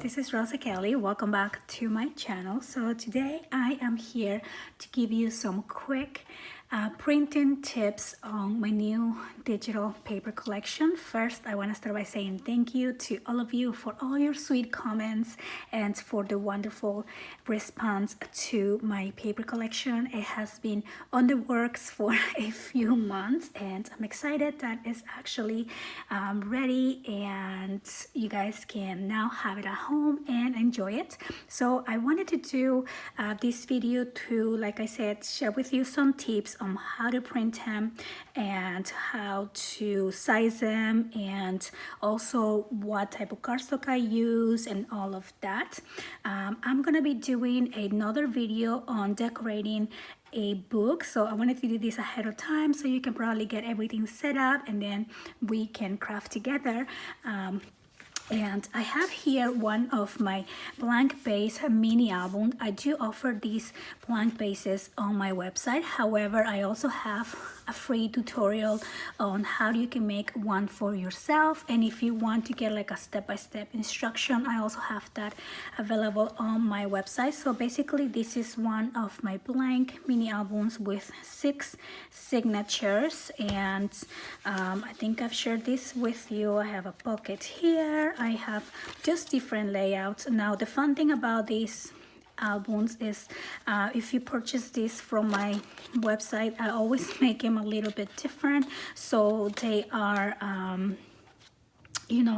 this is Rosa Kelly. Welcome back to my channel. So today I am here to give you some quick printing tips on my new digital paper collection. First, I want to start by saying thank you to all of you for all your sweet comments and for the wonderful response to my paper collection. It has been on the works for a few months and I'm excited that it's actually ready and you guys can now have it at home and enjoy it. So I wanted to do this video to, like I said, share with you some tips on how to print them and how to size them and also what type of cardstock I use and all of that. I'm gonna be doing another video on decorating a book, so I wanted to do this ahead of time so you can probably get everything set up and then we can craft together. And I have here one of my blank base mini album. I do offer these blank bases on my website. However, I also have a free tutorial on how you can make one for yourself. And if you want to get like a step-by-step instruction, I also have that available on my website. So basically, this is one of my blank mini albums with 6 signatures. And I think I've shared this with you. I have a pocket here. I have just different layouts. Now the fun thing about these albums is if you purchase this from my website, I always make them a little bit different, so they are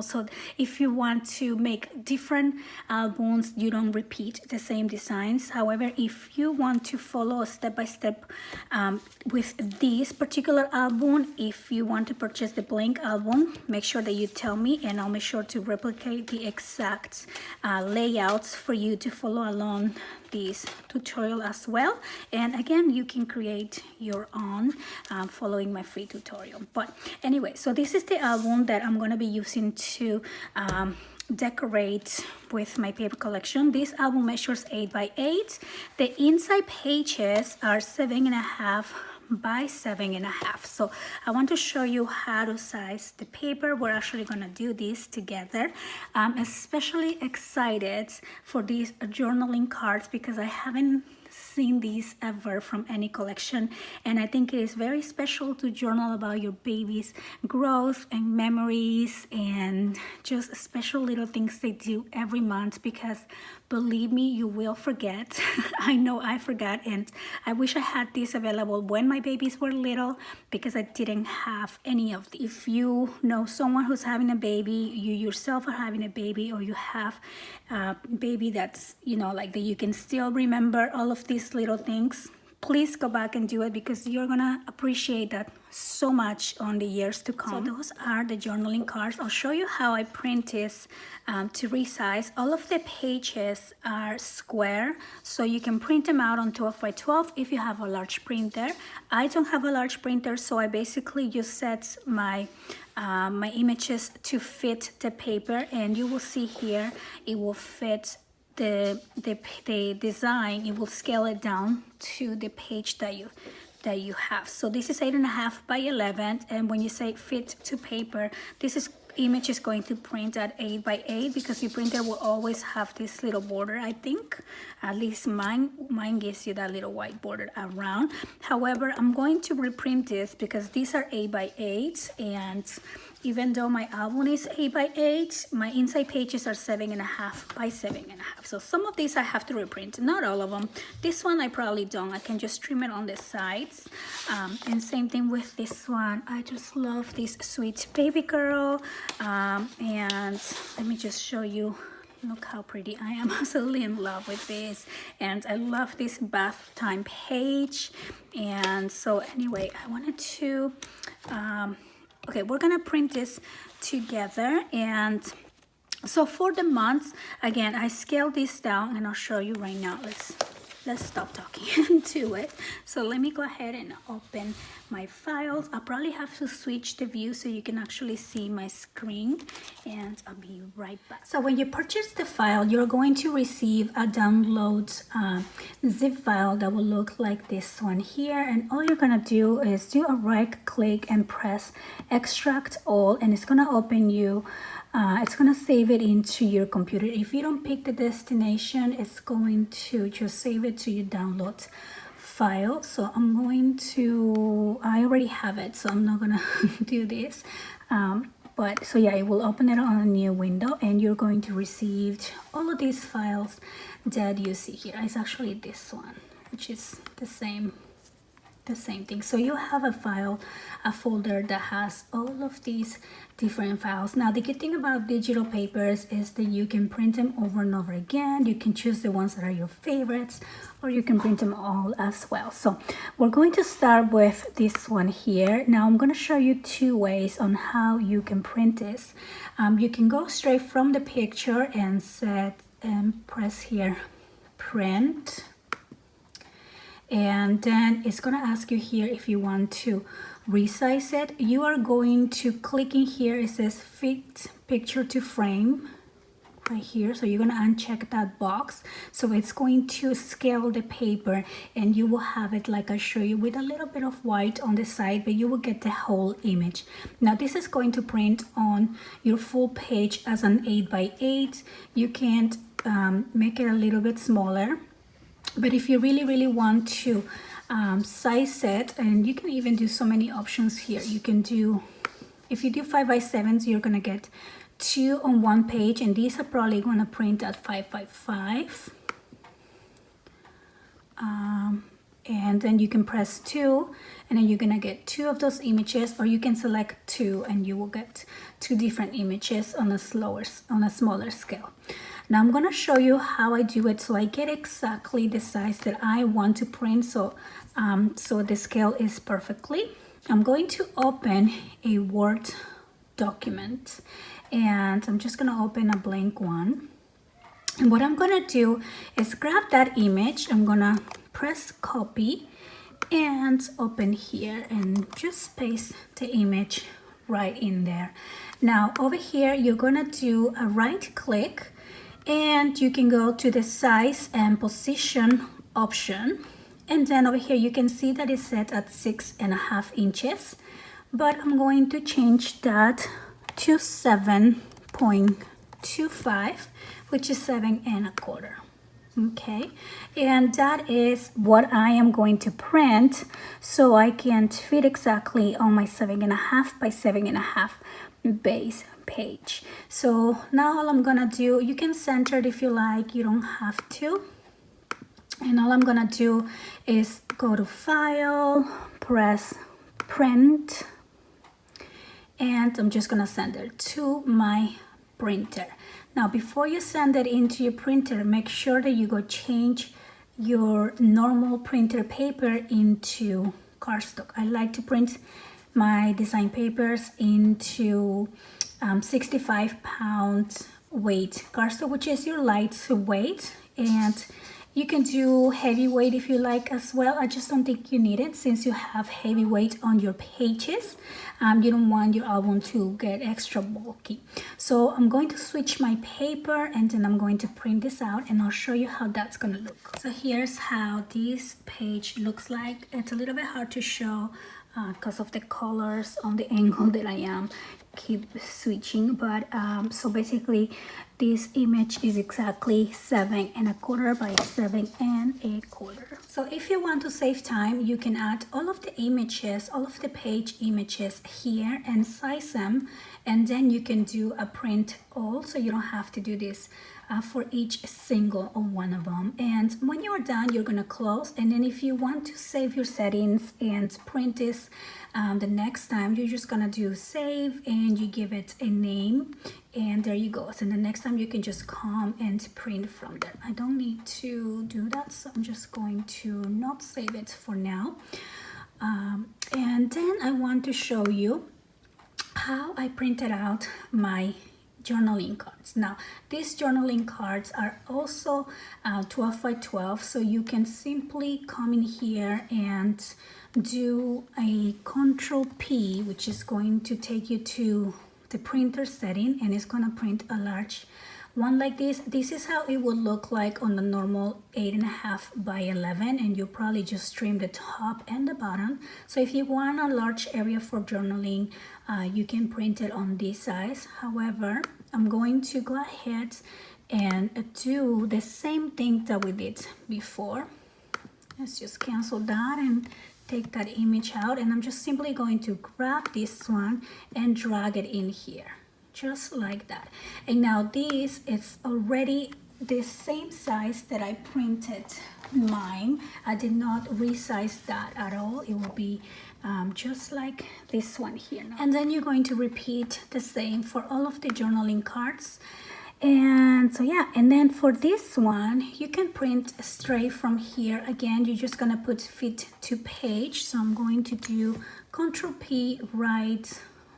so if you want to make different albums, you don't repeat the same designs. However, if you want to follow a step-by-step with this particular album, if you want to purchase the blank album, make sure that you tell me and I'll make sure to replicate the exact layouts for you to follow along this tutorial as well. And again, you can create your own following my free tutorial. But anyway, so this is the album that I'm going to be using to decorate with my paper collection. This album measures 8 by 8. The inside pages are 7.5 by 7.5. So I want to show you how to size the paper. We're actually gonna do this together. I'm especially excited for these journaling cards because I haven't seen these ever from any collection, and I think it is very special to journal about your baby's growth and memories and just special little things they do every month, because believe me, you will forget. I know I forgot, and I wish I had this available when my babies were little because I didn't have any of these. If you know someone who's having a baby, you yourself are having a baby, or you have a baby that's like that you can still remember all of these little things, please go back and do it because you're gonna appreciate that so much on the years to come. So those are the journaling cards. I'll show you how I print this to resize. All of the pages are square, so you can print them out on 12 by 12 if you have a large printer. I don't have a large printer, so I basically just set my my images to fit the paper, and you will see here it will fit the design. It will scale it down to the page that you have. So this is 8.5 by 11, and when you say fit to paper, this image is going to print at 8 by 8 because your printer will always have this little border. I think at least mine gives you that little white border around. However, I'm going to reprint this because these are 8 by 8, and even though my album is 8 by 8, my inside pages are 7.5 by 7.5. So some of these I have to reprint, not all of them. This one I probably don't. I can just trim it on the sides. And same thing with this one. I just love this sweet baby girl. And let me just show you. Look how pretty. I am absolutely in love with this, and I love this bath time page. And so anyway, I wanted to okay, we're gonna print this together. And so for the months, again, I scaled this down and I'll show you right now. Let's stop talking and do it. So let me go ahead and open my files. I'll probably have to switch the view so you can actually see my screen, and I'll be right back. So when you purchase the file, you're going to receive a download zip file that will look like this one here, and all you're gonna do is do a right click and press extract all, and it's gonna open you it's going to save it into your computer. If you don't pick the destination, it's going to just save it to your download file. So I'm going to, I already have it, so I'm not gonna do this, but so yeah, it will open it on a new window, and you're going to receive all of these files that you see here. It's actually this one, which is the same thing. So you have a folder that has all of these different files. Now the good thing about digital papers is that you can print them over and over again. You can choose the ones that are your favorites, or you can print them all as well. So we're going to start with this one here. Now I'm going to show you two ways on how you can print this. You can go straight from the picture and press here print, and then it's going to ask you here if you want to resize it. You are going to click in here, it says fit picture to frame right here, so you're going to uncheck that box. So it's going to scale the paper, and you will have it like I show you, with a little bit of white on the side, but you will get the whole image. Now this is going to print on your full page as an 8x8. You can't make it a little bit smaller, but if you really want to size it, and you can even do so many options here. You can do, if you do 5x7s, you're gonna get 2 on one page, and these are probably gonna print at 5x5. And then you can press 2, and then you're gonna get 2 of those images, or you can select 2 and you will get 2 different images on a smaller scale. Now I'm going to show you how I do it, so I get exactly the size that I want to print, so the scale is perfectly. I'm going to open a Word document, and I'm just going to open a blank one. And what I'm going to do is grab that image. I'm going to press copy and open here and just paste the image right in there. Now over here, you're going to do a right click, and you can go to the size and position option, and then over here you can see that it's set at 6.5 inches, but I'm going to change that to 7.25, which is 7.25. Okay, and that is what I am going to print, so I can fit exactly on my 7.5 by 7.5 base page. So now all I'm gonna do, you can center it if you like, you don't have to, and all I'm gonna do is go to file, press print, and I'm just gonna send it to my printer. Now before you send it into your printer, make sure that you go change your normal printer paper into cardstock. I like to print my design papers into 65-pound weight cardstock, which is your light weight, and you can do heavyweight if you like as well. I just don't think you need it, since you have heavyweight on your pages. You don't want your album to get extra bulky. So I'm going to switch my paper, and then I'm going to print this out, and I'll show you how that's gonna look. So here's how this page looks like. It's a little bit hard to show because of the colors on the angle that I am keep switching, but so basically this image is exactly 7.25 by 7.25. So if you want to save time, you can add all of the images, all of the page images here, and size them, and then you can do a print all, so you don't have to do this for each single one of them. And when you're done, you're gonna close, and then if you want to save your settings and print this the next time, you're just gonna do save, and you give it a name, and there you go. So the next time you can just come and print from there. I don't need to do that, so I'm just going to not save it for now. And then I want to show you how I printed out my journaling cards. Now these journaling cards are also 12 by 12, so you can simply come in here and do a Control P, which is going to take you to the printer setting, and it's going to print a large one like this is how it would look like on the normal 8.5 by 11, and you probably just trim the top and the bottom. So if you want a large area for journaling, you can print it on this size. However, I'm going to go ahead and do the same thing that we did before. Let's just cancel that and take that image out, and I'm just simply going to grab this one and drag it in here, just like that. And now this is already the same size that I printed mine. I did not resize that at all. It will be just like this one here now. And then you're going to repeat the same for all of the journaling cards. And so yeah, and then for this one, you can print straight from here. Again, you're just gonna put fit to page. So I'm going to do Ctrl P right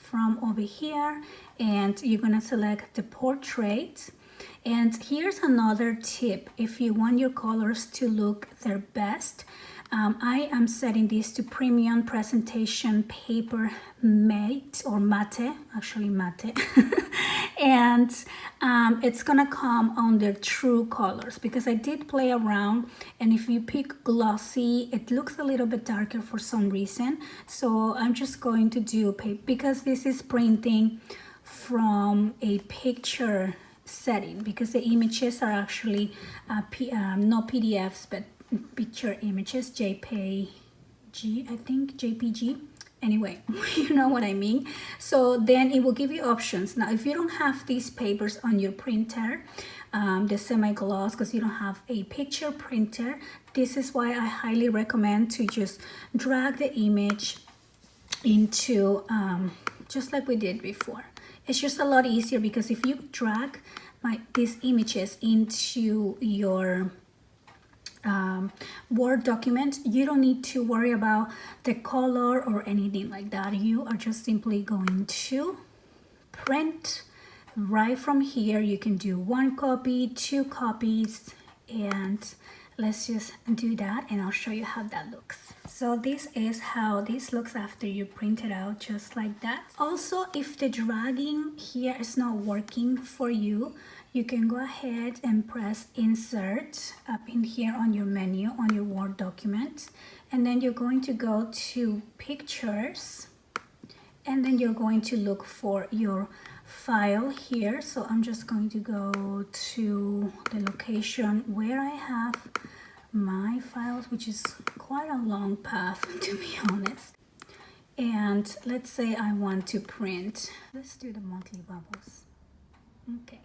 from over here, and you're gonna select the portrait. And here's another tip: if you want your colors to look their best, I am setting this to premium presentation paper matte, or matte, actually matte. And it's gonna come on their true colors, because I did play around, and if you pick glossy, it looks a little bit darker for some reason. So I'm just going to do, because this is printing from a picture setting, because the images are actually not PDFs but picture images, JPG, I think, JPG. Anyway, you know what I mean. So then it will give you options. Now, if you don't have these papers on your printer, the semi-gloss, because you don't have a picture printer, this is why I highly recommend to just drag the image into, just like we did before. It's just a lot easier, because if you drag these images into your Word document, you don't need to worry about the color or anything like that. You are just simply going to print right from here. You can do 1 copy, 2 copies, and let's just do that, and I'll show you how that looks. So this is how this looks after you print it out, just like that. Also, if the dragging here is not working for you, you can go ahead and press insert up in here on your menu on your Word document, and then you're going to go to pictures, and then you're going to look for your file here. So I'm just going to go to the location where I have my files, which is quite a long path to be honest. And let's say I want to print, let's do the monthly bubbles. Okay,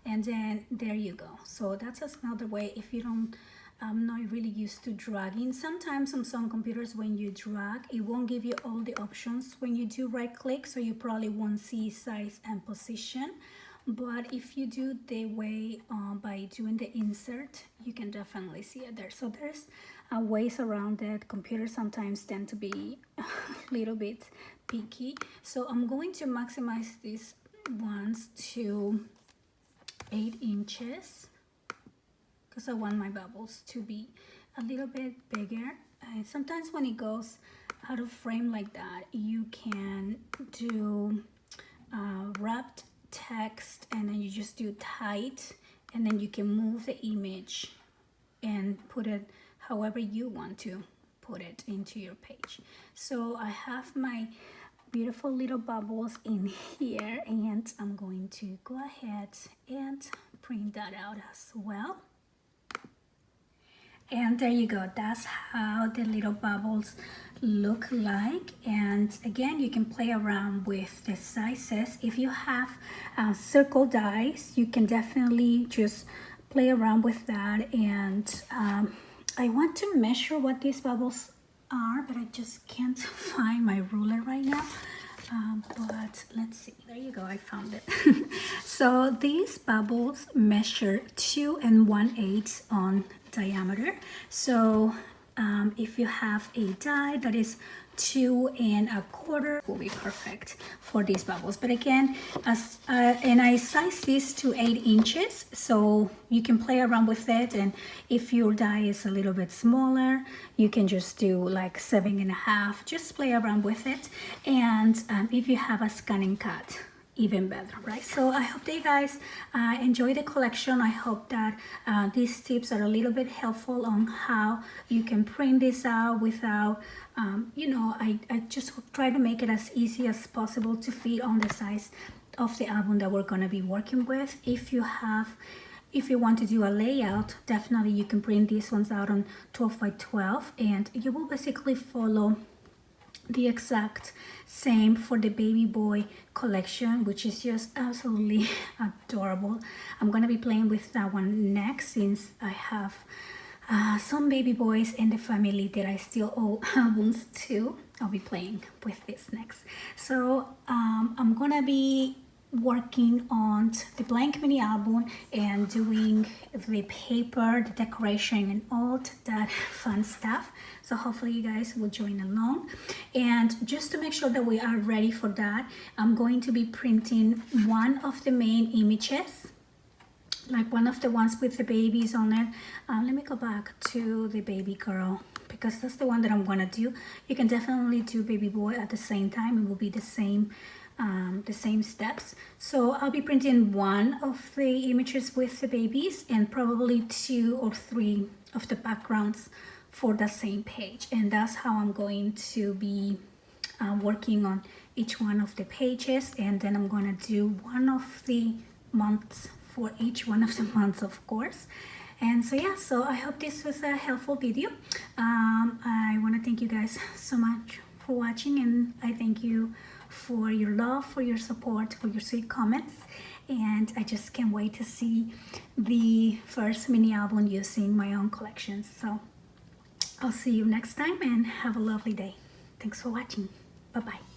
and then there you go. So that's another way. If you don't, I'm not really used to dragging. Sometimes on some computers, when you drag, it won't give you all the options when you do right click, so you probably won't see size and position. But if you do the way by doing the insert, you can definitely see it there. So there's ways around it. Computers sometimes tend to be a little bit picky. So I'm going to maximize these ones to 8 inches, because I want my bubbles to be a little bit bigger. And sometimes when it goes out of frame like that, you can do wrapped text, and then you just do tight, and then you can move the image and put it however you want to put it into your page. So I have my beautiful little bubbles in here, and I'm going to go ahead and print that out as well. And there you go. That's how the little bubbles look like. And again, you can play around with the sizes. If you have circle dies, you can definitely just play around with that. And I want to measure what these bubbles are, but I just can't find my ruler right now. But let's see. There you go, I found it. So these bubbles measure 2 1/8 on diameter. So if you have a die that is 2 1/4, will be perfect for these bubbles. But again, and I size this to 8 inches, so you can play around with it. And if your die is a little bit smaller, you can just do like 7.5. Just play around with it. And if you have a scanning cut, even better, right? So I hope that you guys enjoy the collection. I hope that these tips are a little bit helpful on how you can print this out without you know, I just try to make it as easy as possible to fit on the size of the album that we're going to be working with. If you want to do a layout, definitely you can print these ones out on 12 by 12, and you will basically follow the exact same for the baby boy collection, which is just absolutely adorable. I'm gonna be playing with that one next, since I have some baby boys in the family that I still owe albums to. I'll be playing with this next. So I'm gonna be working on the blank mini album and doing the paper, the decoration, and all that fun stuff. So hopefully you guys will join along. And just to make sure that we are ready for that, I'm going to be printing one of the main images, like one of the ones with the babies on it. Let me go back to the baby girl, because that's the one that I'm gonna do. You can definitely do baby boy at the same time. It will be the same steps. So I'll be printing one of the images with the babies and probably 2 or 3 of the backgrounds for the same page, and that's how I'm going to be working on each one of the pages. And then I'm going to do one of the months for each one of the months, of course. And so yeah, so I hope this was a helpful video. I want to thank you guys so much for watching, and I thank you for your love, for your support, for your sweet comments. And I just can't wait to see the first mini album using my own collections. So I'll see you next time, and have a lovely day. Thanks for watching. Bye-bye.